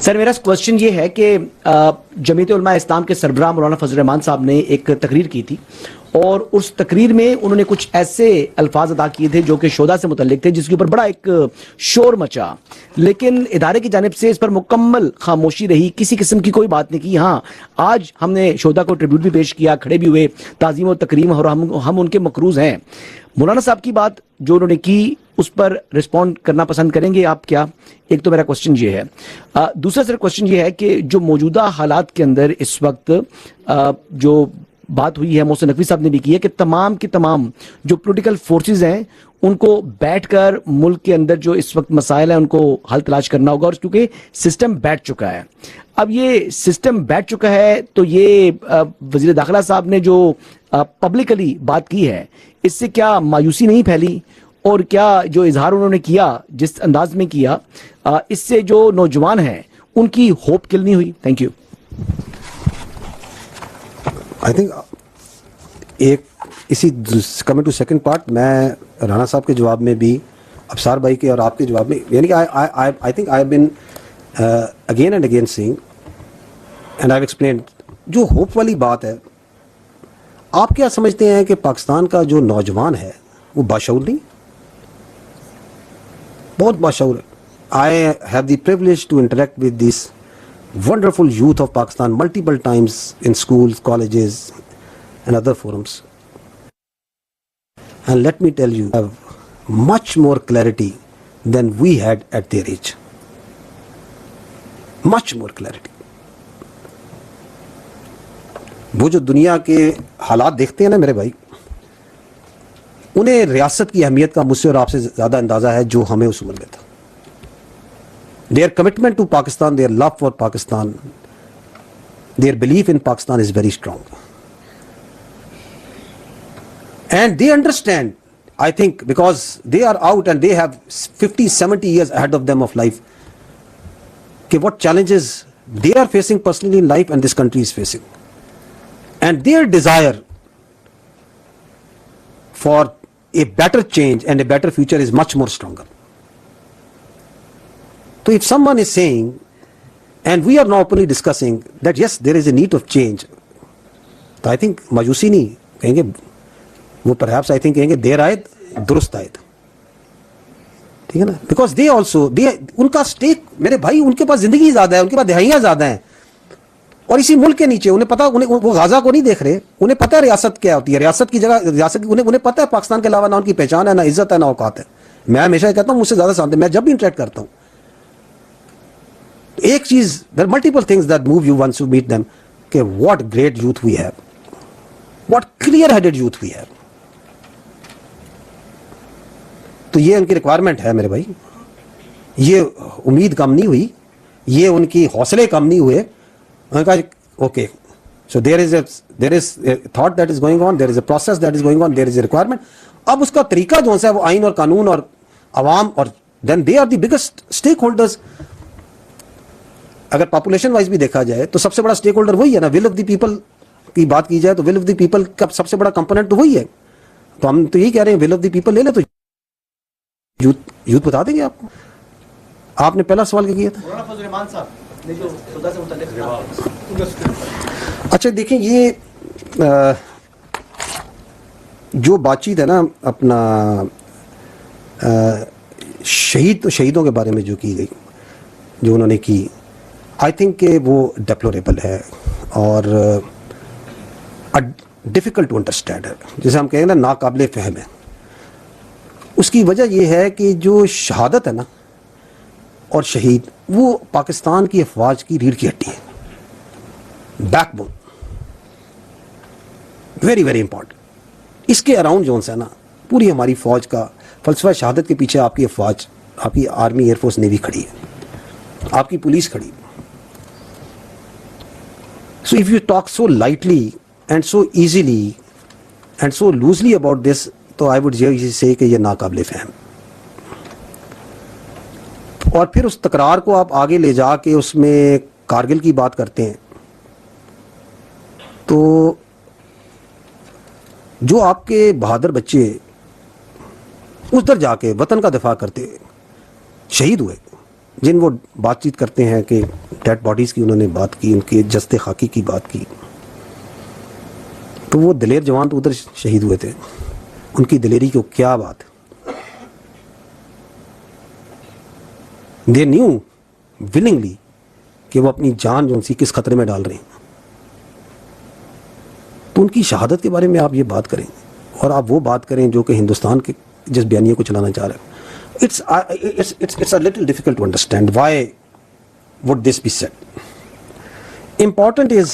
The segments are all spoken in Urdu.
سر میرا کوشچن یہ ہے کہ جمعیت علماء اسلام کے سربراہ مولانا فضل الرحمان صاحب نے ایک تقریر کی تھی اور اس تقریر میں انہوں نے کچھ ایسے الفاظ ادا کیے تھے جو کہ شودا سے متعلق تھے جس کے اوپر بڑا ایک شور مچا، لیکن ادارے کی جانب سے اس پر مکمل خاموشی رہی، کسی قسم کی کوئی بات نہیں کی۔ ہاں آج ہم نے شودا کو ٹریبیوٹ بھی پیش کیا، کھڑے بھی ہوئے، تعظیم و تکریم، اور ہم ان کے مقروض ہیں۔ مولانا صاحب کی بات جو انہوں نے کی اس پر رسپونڈ کرنا پسند کریں گے آپ کیا؟ ایک تو میرا کوشچن یہ ہے۔ دوسرا سر کوشچن یہ ہے کہ جو موجودہ حالات کے اندر اس وقت جو بات ہوئی ہے، محسن نقوی صاحب نے بھی کی ہے کہ تمام کی تمام جو پولیٹیکل فورسز ہیں ان کو بیٹھ کر ملک کے اندر جو اس وقت مسائل ہیں ان کو حل تلاش کرنا ہوگا، اور کیونکہ سسٹم بیٹھ چکا ہے۔ اب یہ سسٹم بیٹھ چکا ہے تو یہ وزیر داخلہ صاحب نے جو پبلکلی بات کی ہے اس سے کیا مایوسی نہیں پھیلی، اور کیا جو اظہار انہوں نے کیا جس انداز میں کیا اس سے جو نوجوان ہیں ان کی ہوپ کل نہیں ہوئی؟ Thank you. آئی تھنک ایک اسی کمنگ ٹو سیکنڈ پارٹ، میں رانا صاحب کے جواب میں بھی، ابصار بھائی کے اور آپ کے جواب میں، یعنی کہ I think I have been again and again saying and I have explained, جو ہوپ والی بات ہے، آپ کیا سمجھتے ہیں کہ پاکستان کا جو نوجوان ہے وہ باشعور نہیں؟ بہت باشعور ہے۔ I have the privilege to interact with this wonderful youth of Pakistan multiple times in schools, colleges and other forums, and let me tell you, have much more clarity than we had at their age, much more clarity. وہ جو دنیا کے حالات دیکھتے ہیں نا میرے بھائی، انہیں ریاست کی اہمیت کا مجھ سے اور آپ سے زیادہ اندازہ ہے جو ہمیں اس عمر میں تھا۔ Their commitment to Pakistan, their love for Pakistan, their belief in Pakistan is very strong. And they understand, I think, because they are out and they have 50, 70 years ahead of them of life, what challenges they are facing personally in life and this country is facing. And their desire for a better change and a better future is much more stronger. So if someone is saying, and we are now openly discussing that yes, there is a need of change, تو I think مایوسی نہیں کہیں گے وہ، perhaps I think کہیں گے دیر آئے درست آئے، ٹھیک ہے نا؟ بیکاز دے آلسو ان کا اسٹیک، میرے بھائی ان کے پاس زندگی زیادہ ہے، ان کے پاس دہائیاں زیادہ ہیں، اور اسی ملک کے نیچے انہیں پتا، وہ غازہ کو نہیں دیکھ رہے، انہیں پتہ ہے ریاست کیا ہوتی ہے، ریاست کی جگہ ریاست، انہیں پتہ ہے پاکستان کے علاوہ نہ ان کی پہچان ہے، نہ عزت ہے، نہ اوقات ہے۔ میں ہمیشہ کہتا ہوں مجھ سے زیادہ سانتے، میں جب بھی انٹریکٹ کرتا ہوں ایک چیز، there are multiple things that move you once you meet them، کہ what great youth we have، what clear-headed youth we have۔ تو یہ ان کی ریکوائرمنٹ ہے میرے بھائی، یہ امید کم نہیں ہوئی، یہ ان کی حوصلے کم نہیں ہوئے۔ انہوں نے کہا okay, so there is a thought that is going on, there is a process that is going on, there is a requirement۔ اب اس کا طریقہ جو ہے وہ آئین اور قانون اور عوام، اور then they are the biggest stakeholders۔ اگر پاپولیشن وائز بھی دیکھا جائے تو سب سے بڑا اسٹیک ہولڈر وہی ہے نا، ول آف دی پیپل کی بات کی جائے تو ول آف دی پیپل کا سب سے بڑا کمپوننٹ تو وہی ہے۔ تو ہم تو یہی کہہ رہے ہیں ول آف دی پیپل لے لے، تو یوتھ بتا دیں گے آپ کو۔ آپ نے پہلا سوال کیا تھا؟ اچھا دیکھیں، یہ جو بات چیت ہے نا اپنا شہیدوں کے بارے میں جو کی گئی، جو انہوں نے کی، آئی تھنک کہ وہ ڈیپلوریبل ہے اور ڈیفیکلٹ ٹو انڈرسٹینڈ ہے، جیسے ہم کہیں نا ناقابل فہم ہے۔ اس کی وجہ یہ ہے کہ جو شہادت ہے نا اور شہید، وہ پاکستان کی افواج کی ریڑھ کی ہڈی ہے، backbone, very very important. اس کے اراؤنڈ جو ہے نا پوری ہماری فوج کا فلسفہ شہادت کے پیچھے آپ کی افواج، آپ کی آرمی، ایئر فورس، نیوی کھڑی ہے، آپ کی پولیس کھڑی ہے۔ So if you talk so lightly and so easily and so loosely about this, تو I would say کہ یہ ناقابل فہم۔ اور پھر اس تکرار کو آپ آگے لے جا کے اس میں کارگل کی بات کرتے ہیں، تو جو آپ کے بہادر بچے اس در جا کے وطن کا دفاع کرتے شہید ہوئے، جن وہ بات چیت کرتے ہیں کہ ڈیڈ باڈیز کی انہوں نے بات کی, ان کے جستے خاکی کی بات کی, تو وہ دلیر جوان تو ادھر شہید ہوئے تھے, ان کی دلیری کو کیا بات ہے. دے نیو ولنگلی کہ وہ اپنی جان جو سی کس خطرے میں ڈال رہے ہیں. تو ان کی شہادت کے بارے میں آپ یہ بات کریں اور آپ وہ بات کریں جو کہ ہندوستان کے جس بیانیے کو چلانا چاہ رہے ہیں. It's a little difficult to understand why would this be said. Important is,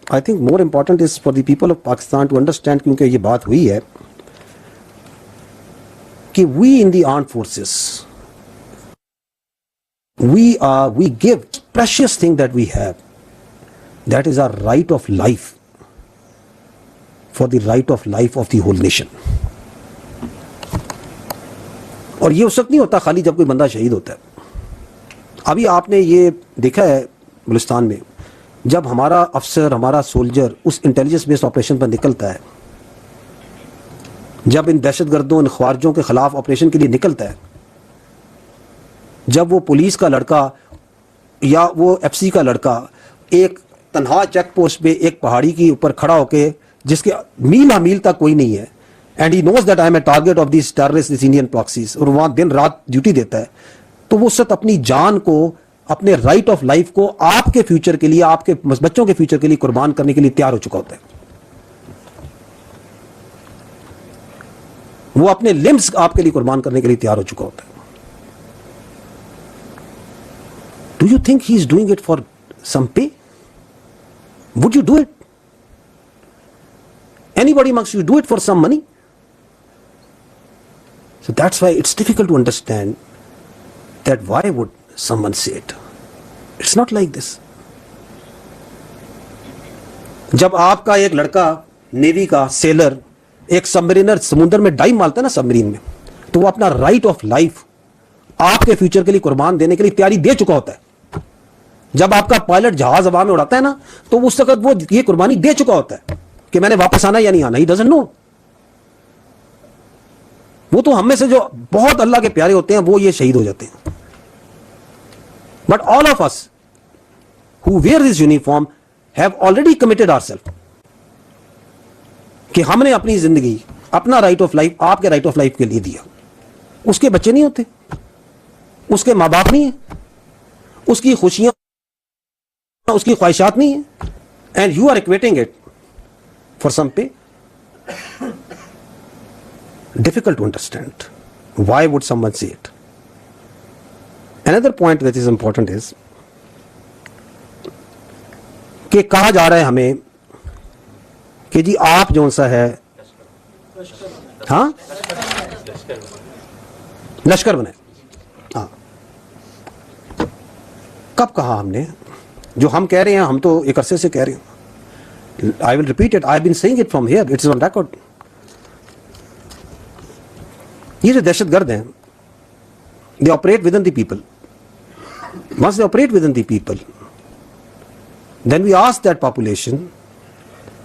I think more important is for the people of Pakistan to understand, کیونکہ یہ بات ہوئی ہے کہ we in the armed forces, we give precious thing that we have, that is our right of life, for the right of life of the whole nation. اور یہ اس وقت نہیں ہوتا خالی جب کوئی بندہ شہید ہوتا ہے. ابھی آپ نے یہ دیکھا ہے بلوچستان میں, جب ہمارا افسر, ہمارا سولجر اس انٹیلیجنس بیسڈ آپریشن پر نکلتا ہے, جب ان دہشت گردوں, ان خوارجوں کے خلاف آپریشن کے لیے نکلتا ہے, جب وہ پولیس کا لڑکا یا وہ ایف سی کا لڑکا ایک تنہا چیک پوسٹ پہ ایک پہاڑی کے اوپر کھڑا ہو کے, جس کے میل میل تک کوئی نہیں ہے, and he knows that I am a target of these terrorists, these Indian proxies, اور وہاں دن رات ڈیوٹی دیتا ہے, تو وہ سب اپنی جان کو, اپنے رائٹ آف لائف کو آپ کے فیوچر کے لیے, آپ کے بچوں کے فیوچر کے لیے قربان کرنے کے لیے تیار ہو چکا ہوتا ہے. وہ اپنے لمبس آپ کے لیے قربان کرنے کے لیے تیار ہو چکا ہوتا ہے. Do you think he is doing it for some pay? Would you do it? Anybody amongst you do it for some money? So that's why it's difficult to understand that why would someone say it. It's not like this. جب آپ کا ایک لڑکا نیوی کا سیلر ایک سبمرینر سمندر میں ڈائیو مارتا ہے نا سبمرین میں, تو وہ اپنا رائٹ آف لائف آپ کے فیوچر کے لیے قربان دینے کے لیے تیاری دے چکا ہوتا ہے. جب آپ کا پائلٹ جہاز ہوا میں اڑاتا ہے نا, تو اس وقت وہ یہ قربانی دے چکا ہوتا ہے کہ میں نے واپس آنا یا نہیں آنا. He doesn't know. وہ تو ہم میں سے جو بہت اللہ کے پیارے ہوتے ہیں وہ یہ شہید ہو جاتے ہیں. But all of us who wear this uniform have already committed ourselves کہ ہم نے اپنی زندگی, اپنا رائٹ آف لائف آپ کے رائٹ آف لائف کے لیے دیا. اس کے بچے نہیں ہوتے, اس کے ماں باپ نہیں ہیں, اس کی خوشیاں, اس کی خواہشات نہیں ہیں, and you are equating it for some pay. Difficult to understand. Why would someone say it? Another point that is important is کہ کہا جا رہا ہے ہمیں کہ جی آپ جو سا ہے ہاں لشکر بنے. ہاں کب کہا ہم نے؟ جو ہم کہہ رہے ہیں, ہم تو ایک عرصے سے کہہ رہے ہیں. I will repeat it. I've been saying it from here. It's on record. یہ جو دہشت گرد ہیں, they operate within the people. Once they operate within the people, then we ask that population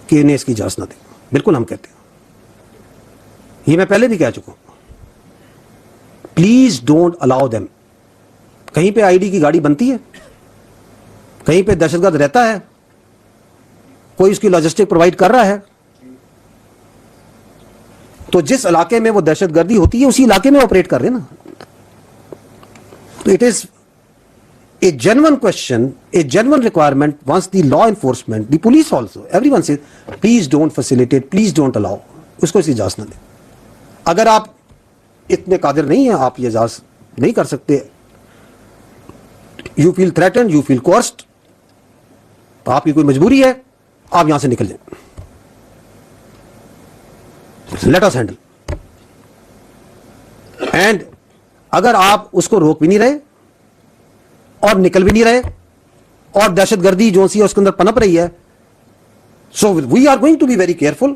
کہ انہیں اس کی اجازت نہ دیں. بالکل ہم کہتے ہیں, یہ میں پہلے بھی کہہ چکا ہوں, پلیز ڈونٹ الاؤ them. کہیں پہ آئی ڈی کی گاڑی بنتی ہے, کہیں پہ دہشت گرد رہتا ہے, کوئی اس کی لاجسٹک پرووائڈ کر رہا ہے, تو جس علاقے میں وہ دہشت گردی ہوتی ہے اسی علاقے میں آپریٹ کر رہے ہیں نا. تو it is a genuine question, a genuine requirement once the law enforcement, the police also, everyone says please don't facilitate, please don't allow. اس کو اس کی اجازت نہ دیں. اگر آپ اتنے قادر نہیں ہیں, آپ یہ اجازت نہیں کر سکتے, you feel threatened, you feel coerced, آپ کی کوئی مجبوری ہے, آپ یہاں سے نکل جائیں. Let us handle. And اگر آپ اس کو روک بھی نہیں رہے اور نکل بھی نہیں رہے اور دہشت گردی جو سی اس کے اندر پنپ رہی ہے, so we are going to be very careful,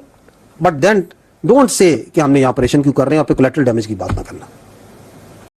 but then don't say کہ ہم نے یہاں آپریشن کیوں کر رہے ہیں, اور پھر collateral damage کی بات نہ کرنا.